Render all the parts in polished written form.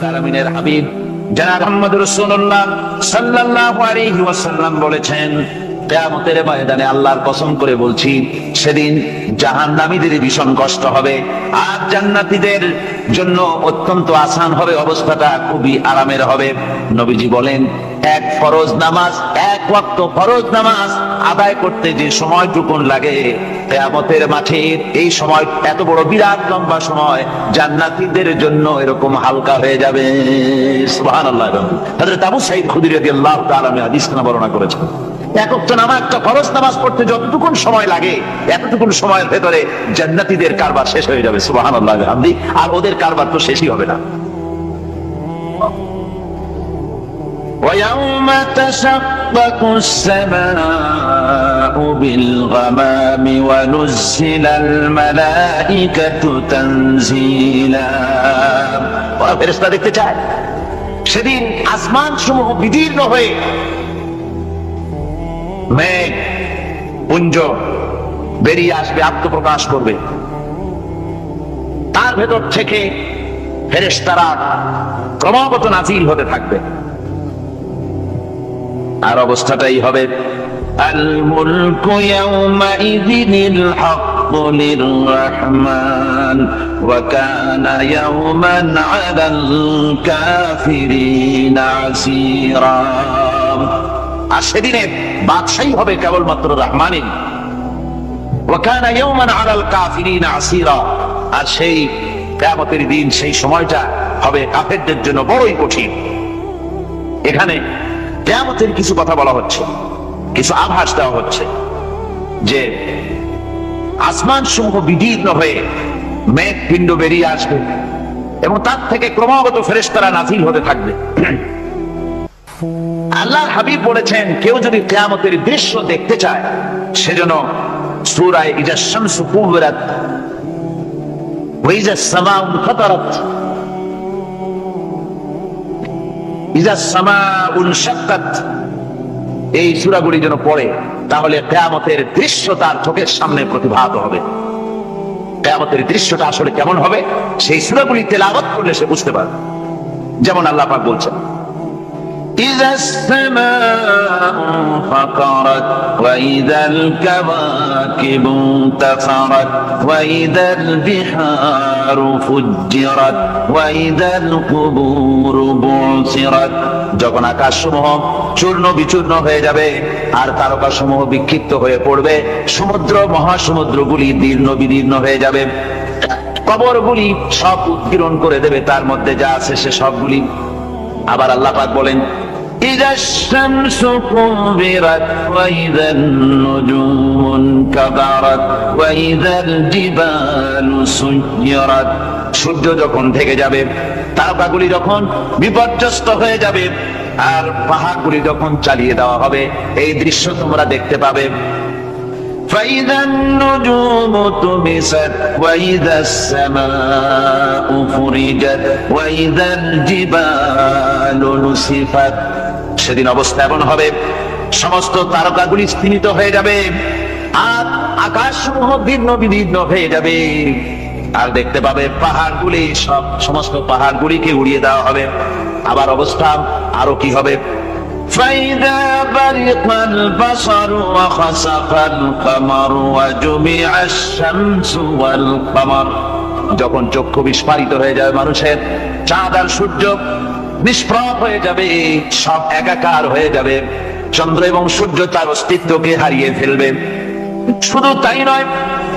আলামিনের হাবিব জনাব মুহাম্মদ রাসূলুল্লাহ সাল্লাল্লাহু আলাইহি ওয়াসাল্লাম বলেছেন, কিয়ামতের ময়দানে আল্লাহর কসম করে বলছি, সেদিন জাহান্নামীদের ভীষণ কষ্ট হবে, আর জান্নাতীদের জন্য অত্যন্ত আসান হবে, অবস্থাটা খুবই আরামের হবে। নবীজি বলেন, এক ফরজ নামাজ, এক ওয়াক্ত ফরজ নামাজ আদায় করতে যে সময়টুকুন লাগে, কিয়ামতের মাঠের এই সময়, এত বড় বিরাট লম্বা সময়, জান্নাতীদের জন্য এরকম হালকা হয়ে যাবে। সুবহানাল্লাহ। হযরত আবু সাঈদ খুদরী রাদিয়াল্লাহু তাআলা হাদিস বর্ণনা করেছেন, এক ওয়াক্ত নামাজ, একটা ফরজ নামাজ পড়তে যতটুকুন সময় লাগে, এতটুকুন সময়ের ভেতরে জান্নাতীদের কারবার শেষ হয়ে যাবে। সুবহানাল্লাহ। আর ওদের কারবার তো শেষই হবে না। وَيَوْمَ تَشَقَّقُ السَّمَاءُ بِالْغَمَامِ وَنُزِّلَ الْمَلَائِكَةُ تَنزِيلًا। ওরা ফেরেশতা দেখতে চায়, সেদিন আসমান সমূহ বিদীর্ণ হয়ে মেঘ পুঞ্জ বেরিয়ে আসবে, আত্মপ্রকাশ করবে, তার ভেতর থেকে ফেরেশতারা ক্রমাগত নাজিল হতে থাকবে। আর অবস্থাটাই হবে, আল মুলকু ইয়াউমাইযিনিল হাক্কু লির-রাহমান ওয়া কানা ইয়াওমান আলাল কাফিরিনা আসীরা। আর সেদিনে বাদশাহী হবে কেবলমাত্র রহমানের। ওয়া কানা ইয়াওমান আলাল কাফিরিনা আসীরা। আর সেই কিয়ামতের দিন, সেই সময়টা হবে কাফেরদের জন্য বড়ই কঠিন। এখানে কিয়ামতের কিছু কথা বলা হচ্ছে, কিছু আভাস দেওয়া হচ্ছে যে আসমান সমূহ বিদীর্ণ হয়ে মেঘ পিণ্ড বেরিয়ে আসবে এবং তার থেকে ক্রমাগত ফেরেশতারা নাজিল হতে থাকবে। আল্লাহর হাবিব বলেছেন, কেউ যদি কিয়ামতের দৃশ্য দেখতে চায়, সেজন্য সূরা ইজা শামসু কুবিরাত ওয়া ইজা সামাউ ফাতারাত ইজা সামাউন শাক্কাত, এই সূরাগুলি যেন পড়ে, তাহলে কিয়ামতের দৃশ্য তার চোখের সামনে প্রতিভাত হবে। কিয়ামতের দৃশ্যটা আসলে কেমন হবে, সেই সূরাগুলি তেলাওয়াত করলে সে বুঝতে পারবে। যেমন আল্লাহ পাক বলছেন, ইজাস সামাউ ফাতারাত ওয়া ইযাল কাওয়াকিবু তাসারাত ওয়া ইযাল বিহারু ফুজ্জিরাত ওয়া ইযাল কুবুরু বুসিরাত। যখন আকাশসমূহ চূর্ণ বিচূর্ণ হয়ে যাবে আর তারকাসমূহ বিক্ষিপ্ত হয়ে পড়বে, সমুদ্র মহাসমুদ্রগুলি দীর্ণ বিদীর্ণ হয়ে যাবে, কবরগুলি সব উৎকীর্ণ করে দেবে, তার মধ্যে যা আছে সে সবগুলি। আবার আল্লাহ পাক বলেন, ইযাশ শামসু কুবিরাত ওয়া ইযান নুজুমুন কাদারাত ওয়া ইযাল জিবালু সুয়্যিরাত। সূর্য যখন ঢেকে যাবে, তারকাগুলি যখন বিপর্যস্ত হয়ে যাবে, আর পাহাড়গুলি যখন চালিয়ে দেওয়া হবে, এই দৃশ্য তোমরা দেখতে পাবে। فإذا النجوم طمست وإذا السماء فرجت وإذا الجبال نسفت। সেদিন অবস্থা এমন হবে, সমস্ত তারকাগুলি স্তিমিত হয়ে যাবে আর আকাশসমূহ দীর্ণ বিদীর্ণ হয়ে যাবে, আর দেখতে পাবে পাহাড়গুলি, সমস্ত পাহাড়গুলিকে উড়িয়ে দেওয়া হবে। আবার অবস্থা আরো কি হবে, فإذا برق البصر وخسف القمر وجمع الشمس والقمر। যখন চক্ষু বিস্ফারিত হয়ে যাবে মানুষের, চাঁদ আর সূর্য নিষ্প্রভ হয়ে যাবে, সব একাকার হয়ে যাবে, চন্দ্র এবং সূর্য তার অস্তিত্বকে হারিয়ে ফেলবে। শুধু তাই নয়,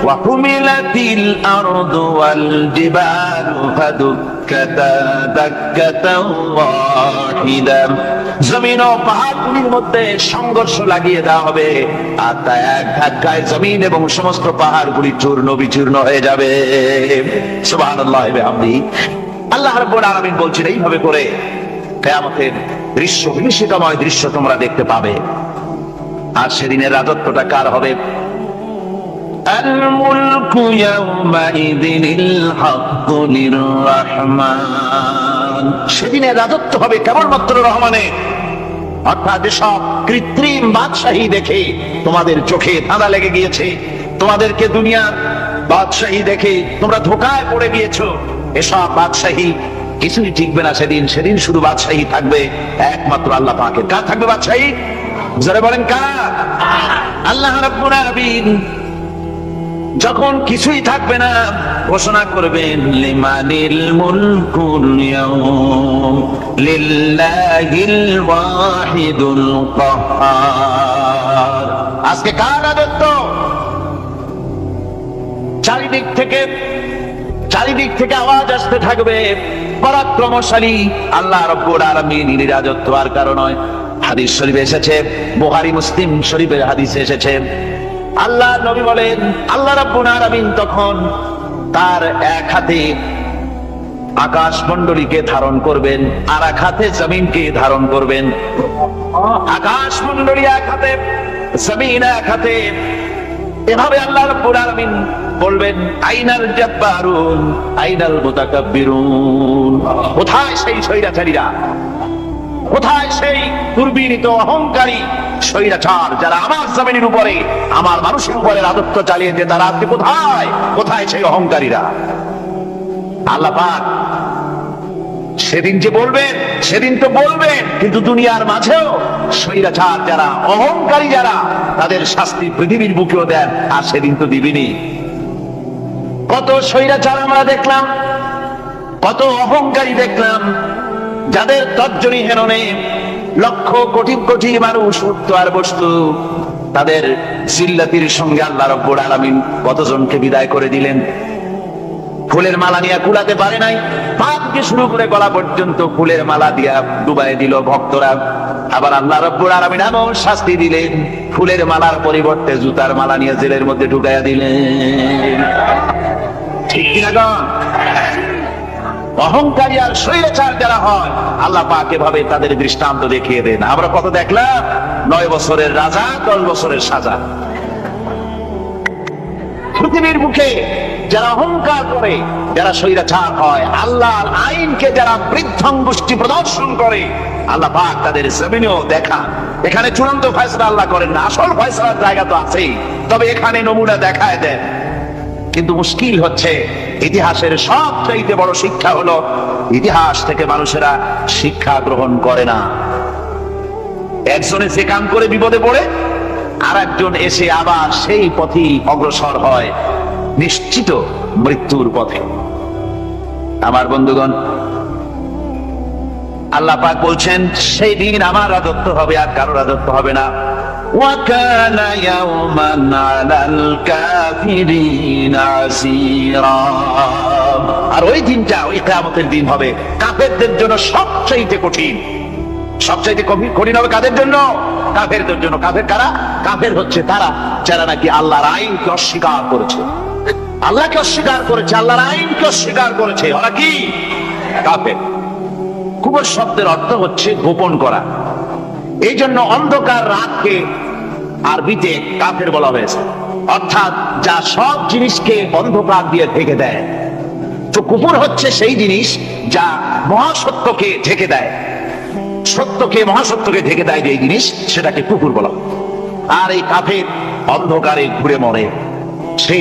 ওয়াহুমিলাতিল আরদু ওয়াল জিবালু ফাদুক্কাতা দাক্কাতাও ওয়াহিদা। জমিন ও পাহাড়গুলির মধ্যে সংঘর্ষ লাগিয়ে দেওয়া হবে, আর তা এক ধাক্কায় জমিন এবং সমস্ত পাহাড়গুলি চূর্ণ বিচূর্ণ হয়ে যাবে। সুবহানাল্লাহ ওয়া বিহামদিহি। আল্লাহ রাব্বুল আলামিন বলছেন, এইভাবে করে কিয়ামতের দৃশ্য, বিভীষিকাময় দৃশ্য তোমরা দেখতে পাবে। আর সেদিনের রাজত্বটা কার হবে? আল মুলকু ইয়াউমাইযিনিল হাক্কু লির-রাহমান। সেদিনের রাজত্ব হবে কেবলমাত্র রহমানের। অর্থাৎ সব কৃত্রিম বাদশাহী দেখে তোমাদের চোখে ধাঁধা লেগে গিয়েছে, তোমাদেরকে দুনিয়ার বাদশাহী দেখে তোমরা ধোঁকায় পড়ে গিয়েছো, এসব বাদশাহী কিছুই টিকবে না সেদিন। সেদিন শুধু বাদশাহী থাকবে একমাত্র আল্লাহ পাকের। কার থাকবে বাদশাহী? যারা বলেন কার? আল্লাহ রাব্বুল আলামিন যখন কিছুই থাকবে না ঘোষণা করবেন লিমানিল মুলকুল ইয়াউম লিল্লাহিল ওয়াহিদুল কাহ্হার। আজকে কার রাজত্ব? চারিদিক থেকে আওয়াজ আসতে থাকবে পরাক্রমশালী আল্লাহ রাব্বুল আলামিনের রাজত্ব। আর কারণ নয়, হাদিস শরীফে এসেছে, বুখারী মুসলিম শরীফের হাদিসে এসেছে, আল্লাহ নবী বলেন আল্লাহ রাব্বুল আলামিন তখন তার এক হাতে আকাশ মণ্ডলীকে ধারণ করবেন, আর এক হাতে জমিনকে ধারণ করবেন। আকাশ মণ্ডলী এক হাতে, জমিন এক হাতে। এভাবে আল্লাহ রাব্বুল আলামিন বলবেন আইনাল জাব্বারুন আইনাল মুতাকাব্বিরুন। কোথায় সেই স্বৈরাচারীরা? কোথায় সেই দুর্বিনীত অহংকারী স্বৈরাচার যারা আমার জমিনের উপরে, আমার মানুষের উপরে রাজত্ব চালিয়েছে? তারা আজকে কোথায়? কোথায় সেই অহংকারীরা? আল্লাহ পাক সেদিন যে বলবেন, সেদিন তো বলবেন, কিন্তু দুনিয়ার মাঝেও স্বৈরাচার যারা, অহংকারী যারা, তাদের শাস্তি পৃথিবীর বুকেও দেন, আর সেদিন তো দিবেনি। কত স্বৈরাচার আমরা দেখলাম, কত অহংকারী দেখলাম, যাদের তর্জনী হেননে লক্ষ কোটি কোটি মানুষ উঠতো আর বসতো। তাদের জিল্লাতির সঙ্গে আল্লাহ রাব্বুল আলামিন কতজনকে বিদায় করে দিলেন। ফুলের মালা নিয়ে কুলাতে পারে নাই, পা থেকে শুরু করে গলা পর্যন্ত ফুলের মালা দিয়া ডুবাই দিল ভক্তরা। আবার আল্লাহ রাব্বুল আলামিন এমন শাস্তি দিলেন, ফুলের মালার পরিবর্তে জুতার মালা নিয়ে জেলের মধ্যে ঢুকাইয়া দিলেন। ঠিক কিনা গো? অহংকারী আর স্বৈরাচার যারা হয়, আল্লাহ পাক এভাবে তাদের দৃষ্টান্ত দেখিয়ে দেন। আমরা কত দেখলাম, 9 বছরের রাজা 10 বছরের সাজা। পৃথিবীর মুখে যারা অহংকার করে, যারা স্বৈরাচার হয়, আল্লাহর আইনকে যারা বৃদ্ধাঙ্গুষ্টি প্রদর্শন করে, আল্লাহ পাক তাদের জমিনেও দেখা। এখানে চূড়ান্ত ফয়সালা আল্লাহ করেন না, আসল ফয়সালার জায়গা তো আছেই, তবে এখানে নমুনা দেখায় দেন। কিন্তু মুশকিল হচ্ছে, ইতিহাসের সবচাইতে বড় শিক্ষা হলো ইতিহাস থেকে মানুষেরা শিক্ষা গ্রহণ করে না। একজনে যে কাম করে বিপদে পড়ে, আর একজন এসে আবার সেই পথেই অগ্রসর হয়, নিশ্চিত মৃত্যুর পথে। আমার বন্ধুগণ, আল্লাহ পাক বলছেন সেই দিন আমার রাজত্ব হবে, আর কারো রাজত্ব হবে না। وَكَانَ يَوْمًا عَلَى الْكَافِرِينَ عَسِيرًا। আর ওই দিনটা, ওই কিয়ামতের দিন হবে কাফেরদের জন্য সবচাইতে কঠিন। সবচাইতে কঠিন হবে কাদের জন্য? কাফেরদের জন্য। কাফের কারা? কাফের হচ্ছে তারা যারা নাকি আল্লাহর আইনকে অস্বীকার করেছে, আল্লাহকে অস্বীকার করেছে, আল্লাহর আইনকে অস্বীকার করেছে। ওরা কি? কাফের। কুফর শব্দের অর্থ হচ্ছে গোপন করা। এই জন্য অন্ধকার রাতকে আরবিতে কাফের বলা হয়েছে, অর্থাৎ যা সব জিনিসকে অন্ধকার দিয়ে ঢেকে দেয়। তো কুফর হচ্ছে সেই জিনিস যা মহাসত্যকে ঢেকে দেয়, সত্যকে, মহাসত্যকে ঢেকে দেয় যে জিনিস, সেটাকে কুফর বলা। আর এই কাফের অন্ধকারে ঘুরে মরে, সে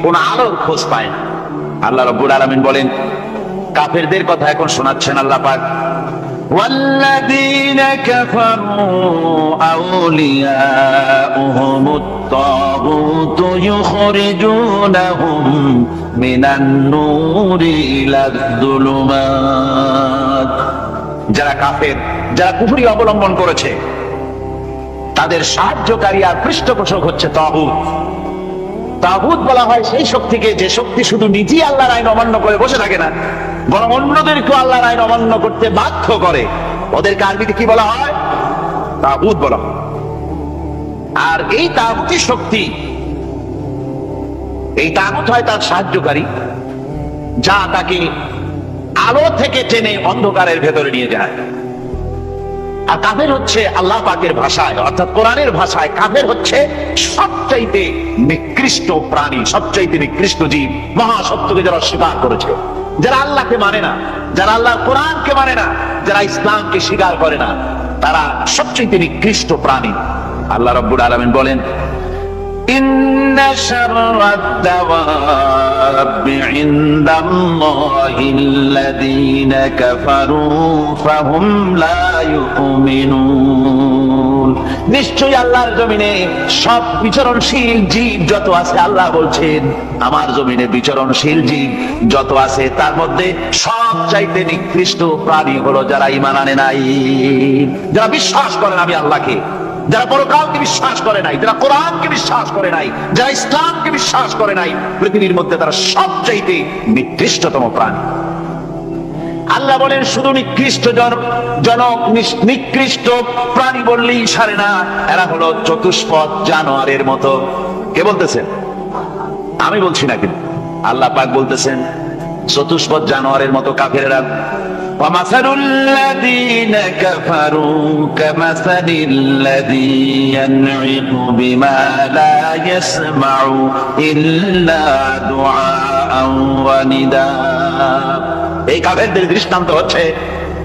কোন আলোর খোঁজ পায় না। আল্লাহ রাব্বুল আলামিন বলেন, কাফেরদের কথা এখন শোনাচ্ছেন আল্লাহ পাক। والذين كفروا أولياؤهم الطاغوت يخرجونهم من النور إلى الظلمات। যারা কাফের, যারা কুফরি অবলম্বন করেছে, তাদের সাহায্যকারী আর পৃষ্ঠপোষক হচ্ছে তাগুত। তাগুত বলা হয় সেই শক্তিকে যে শক্তি শুধু নিজেই আল্লাহর আইন অমান্য করে বসে থাকে না, বরং অন্যদেরকে আল্লাহর আইন অমান্য করতে বাধ্য করে। ওদেরকে আরবিতে কি বলা হয়? তাগুত বলা হয়। আর এই তাগুতি শক্তি, এই তাগুত হয় তার সাহায্যকারী, যা তাকে আলো থেকে টেনে অন্ধকারের ভেতরে নিয়ে যায়। আর কাফের হচ্ছে আল্লাহ পাকের ভাষায়, অর্থাৎ কোরআনের ভাষায়, কাফের হচ্ছে সবচাইতে নিকৃষ্ট প্রাণী, সবচাইতে নিকৃষ্ট জীব। মহাসত্যকে যারা স্বীকার করেছে, যারা আল্লাহকে মানে না, যারা আল্লাহর কোরআনকে মানে না, যারা ইসলামকে স্বীকার করে না, তারা সবচাইতে নিকৃষ্ট প্রাণী। আল্লাহ রাব্বুল আলামিন বলেন, ইন্না শাররাদ দাওয়াবি ইনদাল্লাহিল্লাযীনা কাফারু ফাহুম লা ইউমিনুন। নিশ্চয়ই আল্লাহর জমিনে সব বিচরণশীল জীব যত আছে, আল্লাহ বলছেন আমার জমিনে বিচরণশীল জীব যত আছে তার মধ্যে সবচাইতে নিকৃষ্ট প্রাণী হলো যারা ঈমান আনে নাই, যারা বিশ্বাস করে না আমি আল্লাহকে, যারা পরকালকে বিশ্বাস করে নাই, যারা কোরআনকে বিশ্বাস করে নাই, যারা ইসলামকে বিশ্বাস করে নাই, পৃথিবীর মধ্যে তারা সবচাইতে নিকৃষ্টতম প্রাণী। আল্লাহ বলেন শুধু নিকৃষ্ট জনক নিকৃষ্ট প্রাণী বললেই সারে না, এরা হলো চতুষ্পদ জানোয়ারের মতো। কে বলতেছেন? আমি বলছি না, কিন্তু আল্লাহ পাক বলতেছেন চতুষ্পদ জানোয়ারের মতো কাফেররা। وَمَثَلُ الَّذِينَ كَفَرُوا كَمَثَلِ الَّذِي يَنْعِقُ بِمَا لَا يَسْمَعُ إِلَّا دُعَاءً وَنِدَاءً। এই কাফেরদের দৃষ্টান্ত হচ্ছে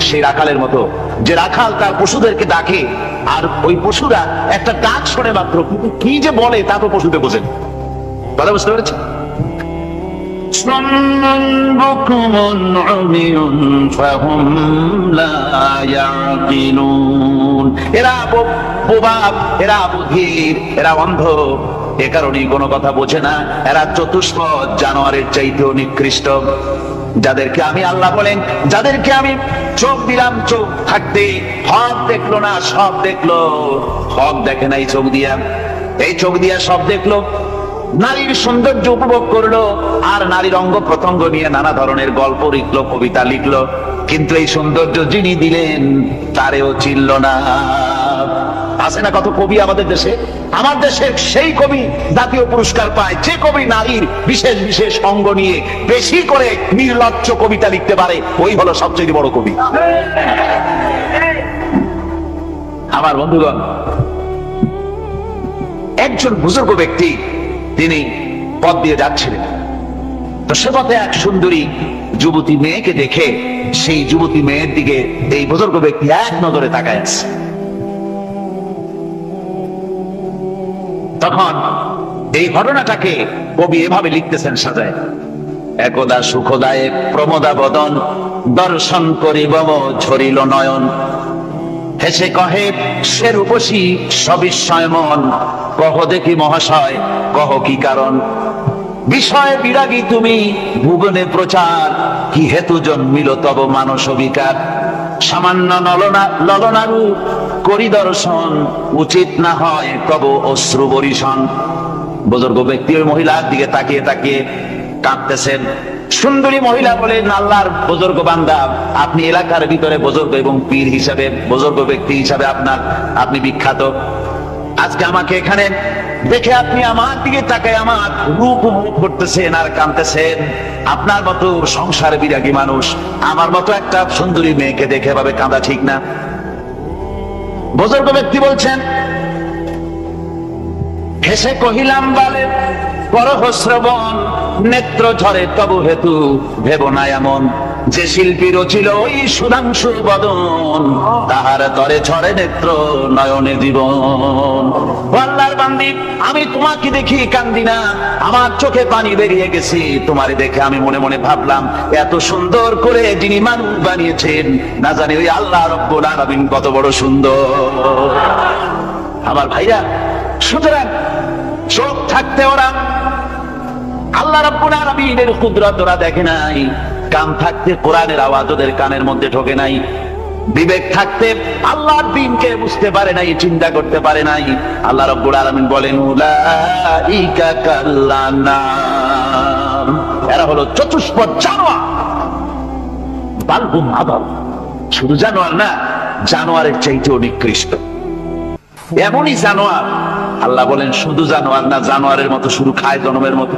সেই রাখালের মতো, যে রাখাল তার পশুদেরকে ডাকে আর ওই পশুরা একটা ডাক শুনে মাত্র, কিন্তু কি যে বলে তা তো পশুতে বোঝেন। কথা বুঝতে পেরেছেন? এরা বোবা, এরা বধির, এরা অন্ধ, এ কারণেই কোনো কথা বোঝে না। এরা চতুষ্পদ জানোয়ারের চাইতেও নিকৃষ্ট। যাদেরকে আমি আল্লাহ বলেন, যাদেরকে আমি চোখ দিলাম, চোখ থাকতে হক দেখলো না, সব দেখলো, হক দেখে নাই চোখ দিয়া, এই চোখ দিয়া সব দেখলো, নারীর সৌন্দর্য উপভোগ করলো আর নারীর অঙ্গ প্রত্যঙ্গ নিয়ে নানা ধরনের গল্প লিখলো, কবিতা লিখলো, কিন্তু এই সৌন্দর্য যিনি দিলেন তারেও চিনল না। আছে না কত কবি আমাদের দেশে? আমার দেশের সেই কবি জাতীয় পুরস্কার পায় যে কবি নারীর বিশেষ বিশেষ অঙ্গ নিয়ে বেশি করে নির্লজ্জ কবিতা লিখতে পারে, ওই হলো সবচেয়ে বড় কবি। আমার বন্ধুগণ, একজন বুজুর্গ ব্যক্তি তিনি পথ দিয়ে যাচ্ছিলেন, তো সে পথে এক সুন্দরী যুবতী মেয়েকে দেখে সেই যুবতী মেয়ের দিকে এই বুজুর্গ ব্যক্তি এক নজরে তাকায় আছে। তখন এই ঘটনাটাকে কবি এভাবে লিখতেছেন সাজায়: একদা সুখদায়ে প্রমোদা বদন, দর্শন করিব ঝরিল নয়ন, হেসে কহে সে রূপসী সবিস্ময় মন, কহ দেখি মহাশয় কহ কি কারণ, বিষয় বিরাগী তুমি ভুবনে প্রচার, কি হেতু জন্মিল তব মানস বিকার, সামান্য ললনারূপ করি দর্শন, উচিত না হয় তব অশ্রু বরিশন। বুজুর্গ ব্যক্তি ওই মহিলার দিকে তাকিয়ে তাকিয়ে কাঁদতেছেন। সুন্দরী মহিলা বলেন, আল্লাহর বুজুর্গ বান্দা, আপনি এলাকার ভিতরে বুজুর্গ এবং পীর হিসাবে, বুজুর্গ ব্যক্তি হিসাবে আপনি বিখ্যাত। আজকে আমাকে এখানে দেখে আপনি আমার দিকে তাকায় আমার রূপ উপভোগ করতেছেন আর কাঁদতেছেন। আপনার মতো সংসার বিরাগী মানুষ আমার মতো একটা সুন্দরী মেয়েকে দেখে ভাবে কাঁদা ঠিক না। বুজুর্গ ব্যক্তি বলছেন, হেসে কহিলাম বালে করহ শ্রবণ, নেত্র ঝরে তবু হেতু ভেব না এমন, যে শিল্পী রচিল ওই সুধাংশু বদন, তাহার তরে ঝরে নেত্র নয়নে জীবন। আল্লাহর বান্দি, আমি তোমাকে দেখি কান্দি না, আমার চোখে পানি বেরিয়ে গেছে। তোমারে দেখে আমি মনে মনে ভাবলাম, এত সুন্দর করে যিনি মানুষ বানিয়েছেন, না জানি ওই আল্লাহ রব্বুল আলামিন কত বড় সুন্দর। আমার ভাইরা, সুতরাং চোখ থাকতে ওরা আল্লাহ রাব্বুল আলামিনের কুদরত ওরা দেখে নাই, কান থাকতে কোরআনের আওয়াজ ওদের কানের মধ্যে ঢোকে নাই, বিবেক থাকতে আল্লাহর দ্বীনকে বুঝতে পারে নাই, চিন্তা করতে পারে নাই। আল্লাহ রাব্বুল আলামিন বলেন, উলাইকা কাল্লানাম, এরা হলো চতুষ্পদ জানোয়ার, বালহুম আদাল। শুধু জানোয়ার না, জানোয়ারের চাইতেও নিকৃষ্ট। এমনই জানোয়ার, আল্লাহ বলেন শুধু জানোয়ার না, জানোয়ারের মতো শুধু খায় জনমের মতো।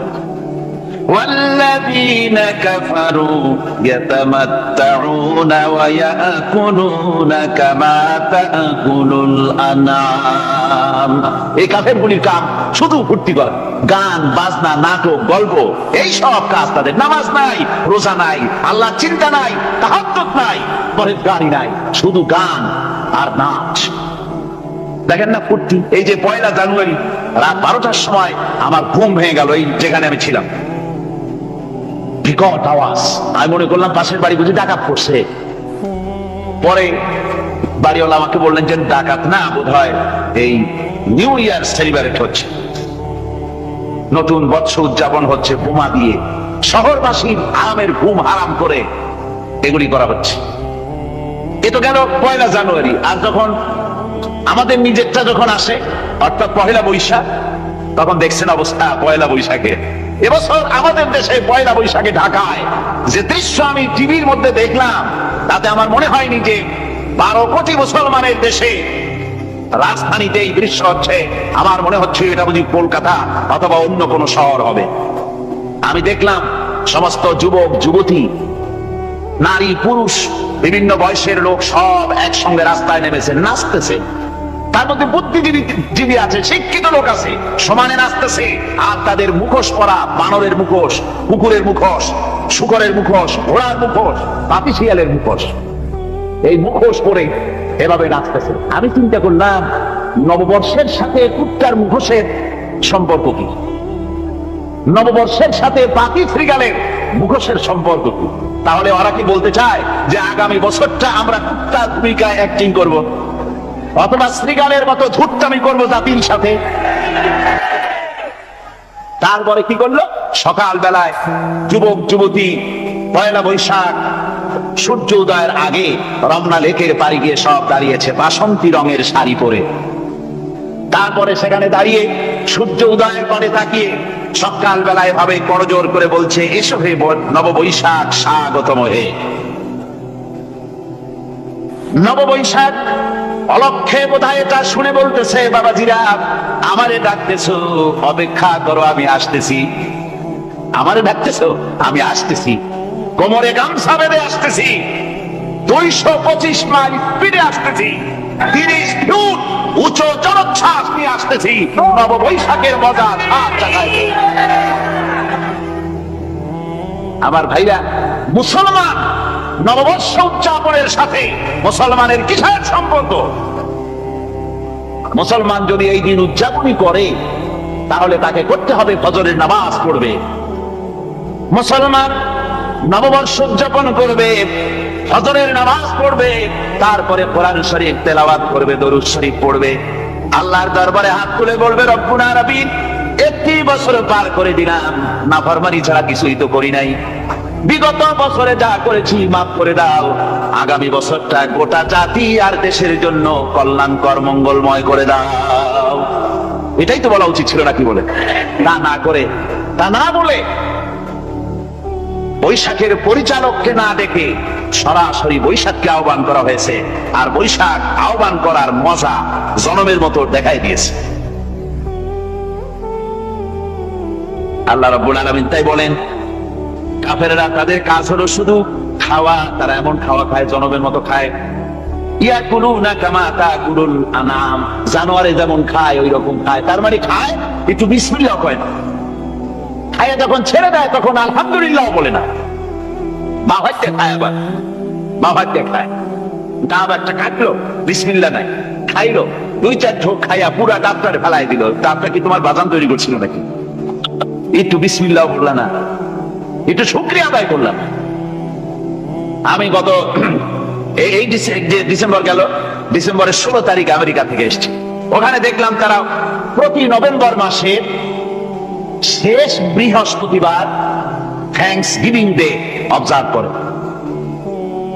والذين كفروا يتمتعون ويأكلون كما تأكل الأنعام। এই কাফেরগুলির কাম শুধু ফুর্তি করা, গান বাজনা, নাটক, গল্প, এই সব কাজ তাদের। নামাজ নাই, রোজা নাই, আল্লাহ চিন্তা নাই, তাহাজ্জুদ নাই, পরেজগারি নাই, শুধু গান আর নাচ। দেখেন না ফুর্তি। এই যে 1 জানুয়ারি রাত 12টার সময় আমার ঘুম ভেঙে গেল, এই যেখানে আমি ছিলাম, বিকট আওয়াজ। আমি মনে করলাম পাশের বাড়ি বুঝি ডাকাত পড়ছে। পরে বাড়িওয়ালা আমাকে বললেন যে ডাকাত না, বোধহয় এই নিউ ইয়ার সেলিব্রেট হচ্ছে, নতুন বৎসর উদযাপন হচ্ছে, বোমা দিয়ে শহরবাসীর আরামের ঘুম হারাম করে এগুলি করা হচ্ছে। এ তো গেল 1 জানুয়ারি। আর যখন আমাদের নিজেরটা যখন আসে, অর্থাৎ 1 বৈশাখ, তখন দেখছেন অবস্থা 1 বৈশাখে। এবছর আমাদের দেশে 1 বৈশাখে ঢাকায় যে দৃশ্য আমি টিভির মধ্যে দেখলাম, তাতে আমার মনে হয়নি যে 12 কোটি মুসলমানের দেশে রাজধানীতে এই দৃশ্য হচ্ছে। আমার মনে হচ্ছে এটা বুঝি কলকাতা অথবা অন্য কোনো শহর হবে। আমি দেখলাম সমস্ত যুবক যুবতী, নারী পুরুষ, বিভিন্ন বয়সের লোক সব একসঙ্গে রাস্তায় নেমেছে, নাচতেছে। তার মধ্যে বুদ্ধিজীবী আছে, শিক্ষিত লোক আছে, সমানে নাচতেছে। আর তাদের মুখোশ পরা, বানরের মুখোশ, কুকুরের মুখোশ, শুকরের মুখোশ, ঘোড়ার মুখোশ, পাপি শিয়ালের মুখোশ, এই মুখোশ পরে এভাবে নাচতেছে। আমি চিন্তা করলাম নববর্ষের সাথে কুত্তার মুখোশের সম্পর্ক কি? নববর্ষের সাথে পাখি শ্রীগালের মুখোশের সম্পর্ক কি? তাহলে ওরা কি বলতে চায় যে আগামী বছরটা আমরা কুত্তার ভূমিকায় অ্যাক্টিং করব, অথবা শ্রীগালের মতো ধূর্তামি করবো জাতির সাথে? তারপরে কি করলো? সকাল বেলায় যুবক যুবতী 1 বৈশাখ সূর্য উদয়ের আগে রমনা লেকের পাড়ি গিয়ে সব দাঁড়িয়েছে বাসন্তী রঙের শাড়ি পরে। তারপরে সেখানে দাঁড়িয়ে সূর্য উদয়ের পরে তাকিয়ে সকাল বেলায় ভাবে করজোর করে বলছে, এসো হে নববৈশাখ স্বাগতম হে। নববৈশাখ অলক্ষে বোধহয় এটা শুনে বলতেছে, বাবাজিরা আমারে ডাকতেছো, অপেক্ষা করো, আমি আসতেছি। আমারে ডাকতেছো, আমি আসতেছি, কোমরে গামছা বেঁধে আসতেছি, 225 মাইল স্পিডে আসতেছি, 30 ফুট উঁচু জলোচ্ছ্বাস নিয়ে আসতেছি, নববৈশাখের মজা সাত জায়গায়। আমার ভাইরা, মুসলমান নববর্ষ উদযাপনের সাথে মুসলমানের কিসের সম্পর্ক? মুসলমান যদি এই দিন উদযাপনই করে, তাহলে তাকে করতে হবে ফজরের নামাজ পড়বে। মুসলমান নববর্ষ উদযাপন করবে, ফজরের নামাজ পড়বে, তারপরে কোরআন শরীফ তেলাওয়াত করবে, দরুদ শরীফ পড়বে, আল্লাহর দরবারে হাত তুলে বলবে, রব্বুনা রাব্বিন, 21 বছর পার করে দিলাম, নাফরমানি ছাড়া কিছুই তো করি নাই, বিগত বছরে যা করেছি মাফ করে দাও, আগামী বছরটা গোটা জাতি আর দেশের জন্য কল্যাণকর মঙ্গলময় করে দাও। এটাই তো বলা উচিত ছিল নাকি বলে? তা না করে, তা না বলে, বৈশাখের পরিচালককে না দেখে সরাসরি বৈশাখকে আহ্বান করা হয়েছে। আর বৈশাখ আহ্বান করার মজা জনমের মতো দেখাই দিয়েছে আল্লাহ রাব্বুল আলামিন। তাই বলেন, কাফেররা তাদের কাজ হলো শুধু খাওয়া, তারা এমন খাওয়া খায়, জনমের মতো খায়। ইয়াকুলুনা কামা তাকুলুল আনাম, জানোয়ারে যেমন খায় ওই রকম খায়। তার মানে খায়, একটু বিসমিল্লাহ কয় না, খায় যখন ছেড়ে দেয় তখন আলহামদুলিল্লাহ বলে না, মা ভাইতে খায়, আবার মা ভাইতে খায়, ডাব একটা কাটলো, বিসমিল্লাহ নাই, খাইলো, 2-4 ঢোক খাইয়া পুরা ডাবটারে ফেলাই দিল। ডাবটা কি তোমার বাজান তৈরি করছিল নাকি? একটু বিসমিল্লাহ বললা না, একটু শুকরিয়া আদায় করলাম। আমি গত এই ডিসেম্বর গেল, ডিসেম্বরের 16 তারিখ আমেরিকা থেকে এসেছি। ওখানে দেখলাম তারা প্রতি নভেম্বর মাসের শেষ বৃহস্পতিবার থ্যাঙ্কস গিভিং ডে অবজার্ভ করে।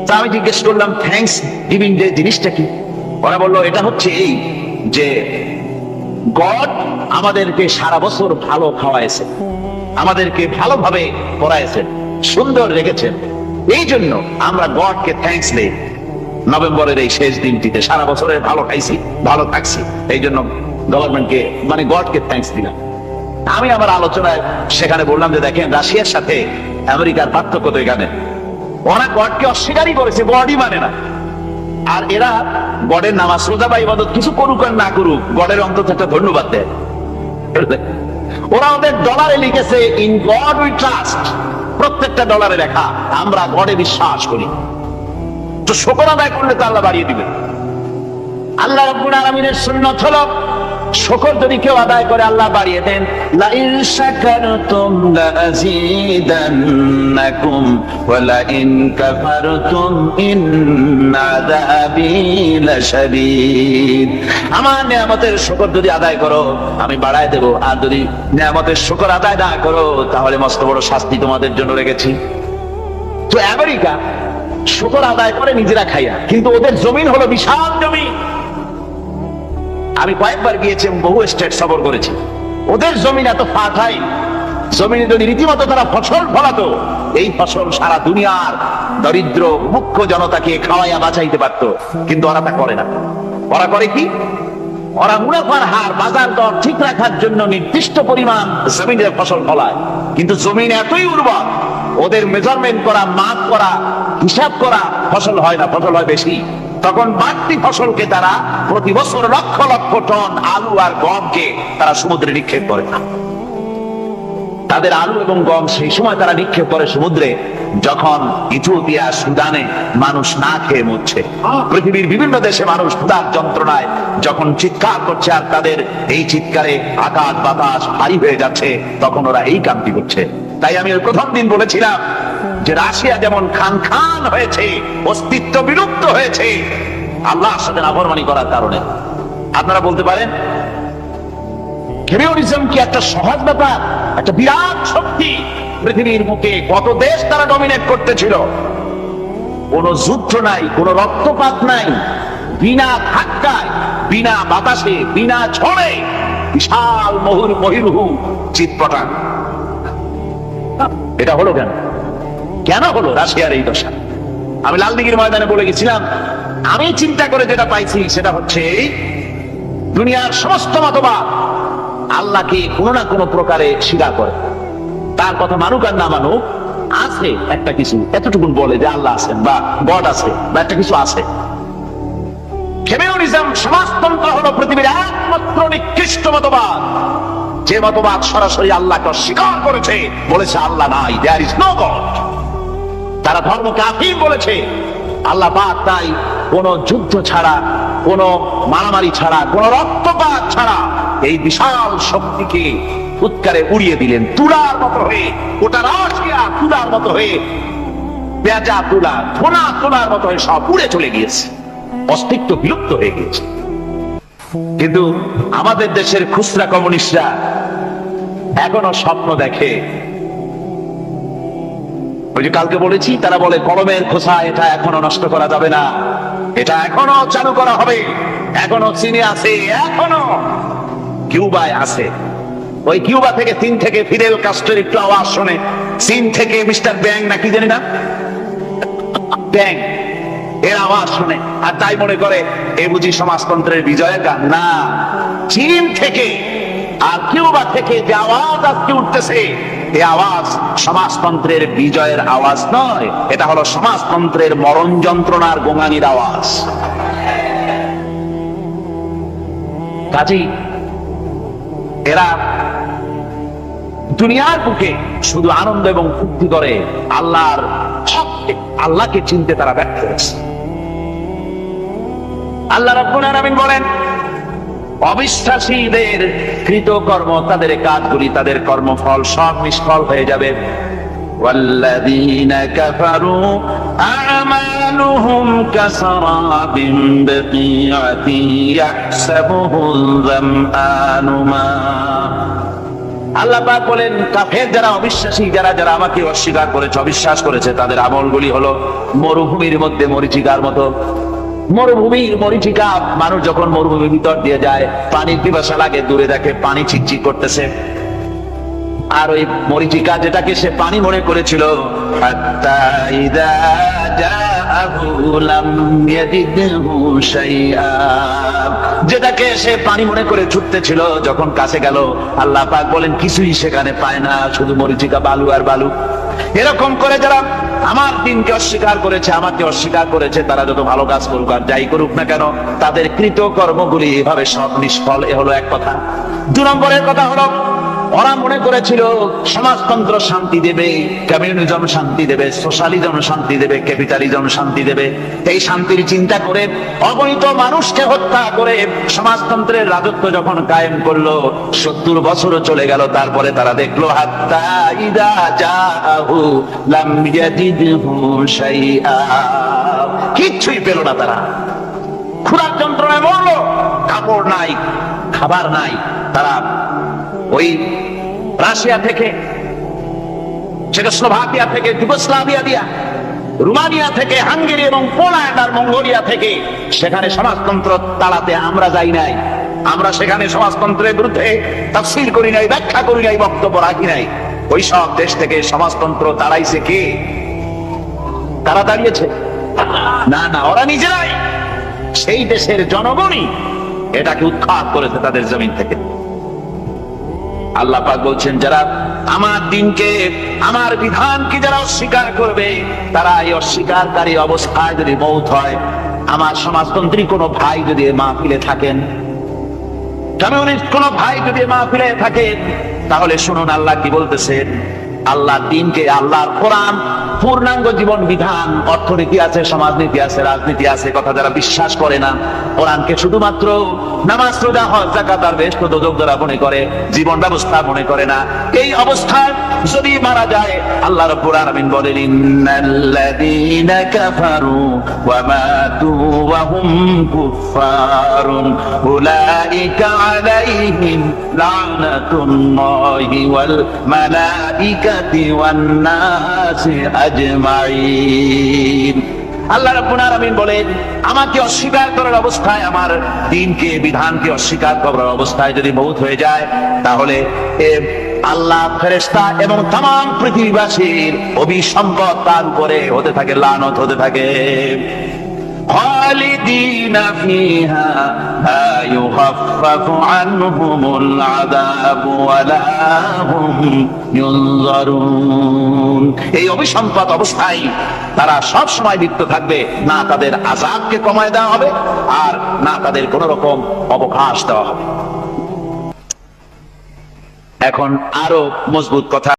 তা আমি জিজ্ঞেস করলাম, থ্যাঙ্কস গিভিং ডে জিনিসটা কি? ওরা বললো, এটা হচ্ছে এই যে গড আমাদেরকে সারা বছর ভালো খাওয়াইছে, আমাদেরকে ভালোভাবে পড়াইছেন, সুন্দর রেখেছেন, এই জন্য আমরা গডকে থ্যাঙ্কস দেই নভেম্বরের এই শেষ দিনটিতে। সারা বছরের ভালো খাইছি, ভালো থাকছি, এই জন্য গভর্নমেন্টকে মানে গডকে থ্যাঙ্কস দিলাম। আমি আমার আলোচনায় সেখানে বললাম যে দেখেন, রাশিয়ার সাথে আমেরিকার পার্থক্য তো এখানে, ওরা গডকে অস্বীকারই করেছে, গডই মানে না। আর এরা গডের নামাজ রোজা বা ইবাদত কিছু করুক আর না করুক, গডের অন্তত একটা ধন্যবাদ দেয়। ওরা ওদের ডলারে লিখেছে, ইন গড উই ট্রাস্ট, প্রত্যেকটা ডলারে লেখা আমরা গডে বিশ্বাস করি। তো শুকর আদায় করলে তো আল্লাহ বাড়িয়ে দিবেন। আল্লাহ রাব্বুল আলামিনের সুন্নাত হলো শুকর যদি কেউ আদায় করে আল্লাহ বাড়িয়ে দেন, লা ইন শাকারতুম লা আযীদান্নাকুম ওয়া লা ইন কাফারতুম ইন্না আযাবী লাশাদীদ। আমার নিয়ামতের শুকর যদি আদায় করো আমি বাড়ায় দেব, আর যদি নিয়ামতের শুকর আদায় না করো তাহলে মস্ত বড় শাস্তি তোমাদের জন্য রেখেছি। তো আমেরিকা শুকর আদায় করে নিজেরা খাইয়া, কিন্তু ওদের জমিন হলো বিশাল জমিন। আমি কয়েকবার গিয়েছি, বহু স্টেট সফর করেছি। ওদের জমিন এত ফার্টাইল, জমিনে যদি রীতিমতো তারা ফসল ফলাতো, এই ফসল সারা দুনিয়ার দরিদ্র মুখ্য জনতাকে খাওয়াইয়া বাঁচাইতে পারতো। কিন্তু ওরা তা করে না। ওরা করে কি? ওরা মুনাফার হার, বাজার দর ঠিক রাখার জন্য নির্দিষ্ট পরিমাণ জমিনের ফসল ফলায়, কিন্তু জমিন এতই উর্বর, ওদের মেজারমেন্ট করা, মাপ করা, হিসাব করা ফসল হয় না, ফসল হয় বেশি। তখন বাড়তি ফসলকে তারা প্রতি বছর লক্ষ লক্ষ টন আলু আর গমকে তারা সমুদ্রে নিক্ষেপ করে না। তাদের আলু এবং গম সেই সময় তারা নিক্ষেপ করে সমুদ্রে যখন ইথিওপিয়া, সুদানে মানুষ না খেয়ে মরছে। পৃথিবীর বিভিন্ন দেশে মানুষ ক্ষুধার যন্ত্রণায় যখন চিৎকার করছে, আর তাদের এই চিৎকারে আকাশ বাতাস ভারী হয়ে যাচ্ছে, তখন ওরা এই কামটি করছে। তাই আমি প্রথম দিন বলেছিলাম যে রাশিয়া যেমন খান খান হয়েছে, অস্তিত্ব বিলুপ্ত হয়েছে আল্লাহর সাথে নাফরমানি করার কারণে। আপনারা বলতে পারেন কমিউনিজম কি একটা সহজ ব্যাপার? একটা বিরাট শক্তি পৃথিবীর মুখে, কত দেশ তারা ডমিনেট করতেছিল। কোন যুদ্ধ নাই, কোন রক্তপাত নাই, বিনা ধাক্কায়, বিনা বাতাসে, বিনা ঝড়ে বিশাল মহিরুহু চিৎপটান। এটা হলো কেন? কেন হলো রাশিয়ার এই দশা? আমি লালদিঘির ময়দানে বলে গেছিলাম, আমি চিন্তা করে যেটা পাইছি সেটা হচ্ছে দুনিয়ার সমস্ত মতবাদ আল্লাহকে কোনো না কোনো প্রকারে স্বীকার করে। তার কথা মানুক আর না মানুক, আছে একটা কিছু, এতটুকু বলে যে আল্লাহ আছেন বা গড আছে বা একটা কিছু আছে। কমিউনিজম, সমাজতন্ত্র হলো পৃথিবীর একমাত্র নিকৃষ্ট মতবাদ, যে মতবাদ সরাসরি আল্লাহকে অস্বীকার করেছে, বলেছে আল্লাহ নাই, দেয়ার ইজ নো গড। তারা ধর্ম কাফির বলেছে। আল্লাহ পাক তাই কোন যুদ্ধ ছাড়া, কোন মারামারি ছাড়া, কোন রক্তপাত ছাড়া এই বিশাল শক্তিকে উৎকারে উড়িয়ে দিলেন, তুলার মতো হয়ে। ওটা রাশিয়া তুলার মতো হয়ে, পেঁচা তুলা, ধোনা তুলার মতো হয়ে সব উড়ে চলে গিয়েছে, অস্তিত্ব বিলুপ্ত হয়ে গিয়েছে। কিন্তু আমাদের দেশের খুচরা কমিউনিস্টরা এখনো স্বপ্ন দেখে। ওই যে কালকে বলেছি, তারা বলে কলমের খোসা এটা এখনো নষ্ট করা যাবে না, এটা এখনো চালু করা হবে। এখনো চীনে আছে, এখনো কিউবায় আছে। ওই কিউবা থেকে, চীন থেকে ফিদেল কাস্ট্রোর একটু আওয়াজ শোনে, চীন থেকে মিস্টার ব্যাং নাকি জানি না, ব্যাং এর আওয়াজ শুনে, আর তাই মনে করে এ বুঝি সমাজতন্ত্রের বিজয়ের গান। না, চীন থেকে আর কিউবা থেকে যে আওয়াজ আজকে উঠতেছে, এই আওয়াজ সমাজতন্ত্রের বিজয়ের আওয়াজ নয়, এটা হলো সমাজতন্ত্রের মরণ যন্ত্রণার গোঙানির আওয়াজ। কাজেই এরা দুনিয়ার বুকে শুধু আনন্দ এবং ফুর্তি করে, আল্লাহকে চিনতে তারা ব্যর্থ হয়েছে। আল্লাহ রাব্বুল আলামিন বলেন, অবিশ্বাসীদের কৃতকর্ম, তাদের কাজগুলি, তাদের কর্মফল সব নিষ্ফল হয়ে যাবে। ওয়াল্লাযীনা কাফারু আ'মালুহুম কাসারাবিন বিকিআতিন ইয়াহসাবুহুল যামআনু মা। আল্লাহ পাক বলেন, কাফের যারা, অবিশ্বাসী যারা, যারা আমাকে অস্বীকার করেছে, অবিশ্বাস করেছে, তাদের আমলগুলি হলো মরুভূমির মধ্যে মরীচিকার মতো। মরুভূমির মরীচিকা, মানুষ যখন মরুভূমির ভিতর দিয়ে যায়, পানির পিপাসা লাগে, দূরে দেখে পানি চিকচিক করতেছে, আর ওই মরীচিকা যেটাকে সে পানি মনে করেছিল, হাত্তা ইযা জাআহু লাম ইয়াজিদহু শাইআ, যেটাকে সে পানি মনে করে ছুটতেছিল, যখন কাছে গেল আল্লাহ পাক বলেন কিছুই সেখানে পায় না, শুধু মরীচিকা, বালু আর বালু। এরকম করে যারা আমার দিনকে অস্বীকার করেছে, আমাকে অস্বীকার করেছে, তারা যত ভালো কাজ করুক আর যাই করুক না কেন, তাদের কৃত কর্মগুলি এভাবে সব নিষ্ফল। এ হলো এক কথা। 2 নম্বরের কথা হলো ওরা মনে করেছিল সমাজতন্ত্র শান্তি দেবে, কমিউনিজম শান্তি দেবে, সোশ্যালিজম শান্তি দেবে, ক্যাপিটালিজম শান্তি দেবে। এই শান্তির চিন্তা করে অগণিত মানুষকে হত্যা করে সমাজতন্ত্রের রাজত্ব যখন কায়েম করলো, 70 বছরও চলে গেল। তারপরে তারা দেখলো হাত্তা ইদা জাহু লাম ইয়াজিদহু শাইআ, কিচ্ছুই পেল না। তারা ক্ষুধার যন্ত্রণায় মরলো, কাপড় নাই, খাবার নাই। তারা ওই রাশিয়া থেকে, চেকোস্লোভাকিয়া থেকে, যুগোস্লাভিয়া দিয়া, রোমানিয়া থেকে, হাঙ্গেরি এবং পোল্যান্ড আর মঙ্গোলিয়া থেকে সেখানে সমাজতন্ত্র তাড়াতে আমরা যাই নাই। আমরা সেখানে সমাজতন্ত্রের বিরুদ্ধে তাফসীর করি নাই, ব্যাখ্যা করি নাই, বক্তব্য রাখি নাই। ওই সব দেশ থেকে সমাজতন্ত্র তাড়াইছে কে? তারা দাঁড়িয়েছে? না না, ওরা নিজেরাই, সেই দেশের জনগণই এটাকে উৎখাত করেছে তাদের জমিন থেকে। আল্লাহ পাক বলছেন, যারা আমার দিনকে, আমার বিধানকে যারা অস্বীকার করবে, তারা এই অস্বীকারী অবস্থায় যদি মৌত হয়, আমার সমাজতন্ত্রী কোনো ভাই যদি মাহফিলে থাকেন, কমিউনিস্ট কোনো ভাই যদি মাহফিলে থাকেন, তাহলে শুনুন আল্লাহ কি বলতেছেন। আল্লাহ দিনকে, আল্লাহর কোরআন পূর্ণাঙ্গ জীবন বিধান, অর্থনীতি আছে, সমাজনীতি আছে, রাজনীতি আছে, কথা যারা বিশ্বাস করে না, কোরআনকে শুধুমাত্র নামাজ, রোজা, হজ, যাকাত আর বেহেশত দোজখ যারা মনে করে, জীবন ব্যবস্থা মনে করে না, এই অবস্থায় যদি মারা যায়, আল্লাহ রাব্বুল আলামিন বলেন, ইন্নাল্লাযীনা কাফারু ওয়া মাতু ওয়া হুম কুফফারুন উলাইকা আলাইহিম লা'নাতুল্লাহি ওয়াল মালাইকাতি ওয়ান নাসি আজমাইন। আল্লাহ রাব্বুল আলামিন বলেন, আমাকে অস্বীকার করার অবস্থায়, আমার দ্বীনকে, বিধানকে অস্বীকার করার অবস্থায় যদি মৌত হয়ে যায়, তাহলে আল্লাহ, ফেরেশতা এবং तमाम পৃথিবীবাসীর অভিসম্পদ তার উপরে হতে থাকে, লানত হতে থাকে। খালিদিনা ফিহা লা ইউখাফফাফু আনহুমুল আযাবু ওয়া লা হুম ইউনজারুন। এই অভিসম্পদ অবস্থায় তারা সব সময় লিপ্ত থাকবে, না তাদের আযাবকে কমায় দেওয়া হবে, আর না তাদের কোন রকম অবকাশ দেওয়া হবে। এখন আরো মজবুত কথা।